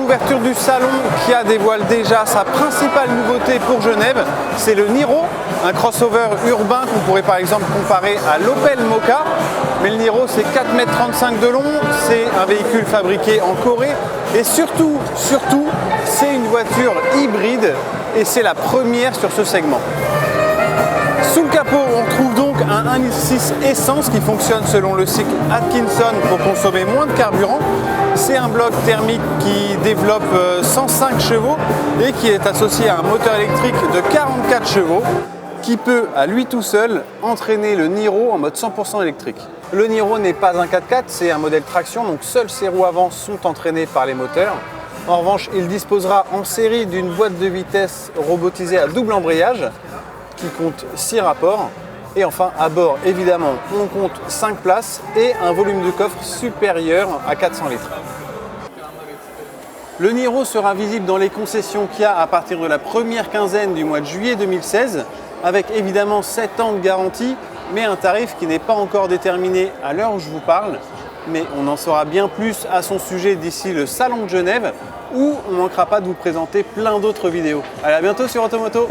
l'ouverture du salon, Kia dévoile déjà sa principale nouveauté pour Genève, c'est le Niro, un crossover urbain qu'on pourrait par exemple comparer à l'Opel Mokka. Mais le Niro, c'est 4,35 m de long, c'est un véhicule fabriqué en Corée et surtout, c'est une voiture hybride et c'est la première sur ce segment. Sous le capot, on trouve donc un 1,6 essence qui fonctionne selon le cycle Atkinson pour consommer moins de carburant. C'est un bloc thermique qui développe 105 chevaux et qui est associé à un moteur électrique de 44 chevaux qui peut, à lui tout seul, entraîner le Niro en mode 100% électrique. Le Niro n'est pas un 4x4, c'est un modèle traction, donc seules ses roues avant sont entraînées par les moteurs. En revanche, il disposera en série d'une boîte de vitesse robotisée à double embrayage qui compte 6 rapports. Et enfin, à bord, évidemment, on compte 5 places et un volume de coffre supérieur à 400 litres. Le Niro sera visible dans les concessions Kia à partir de la première quinzaine du mois de juillet 2016, avec évidemment 7 ans de garantie, mais un tarif qui n'est pas encore déterminé à l'heure où je vous parle. Mais on en saura bien plus à son sujet d'ici le Salon de Genève, où on ne manquera pas de vous présenter plein d'autres vidéos. Allez, à bientôt sur Automoto.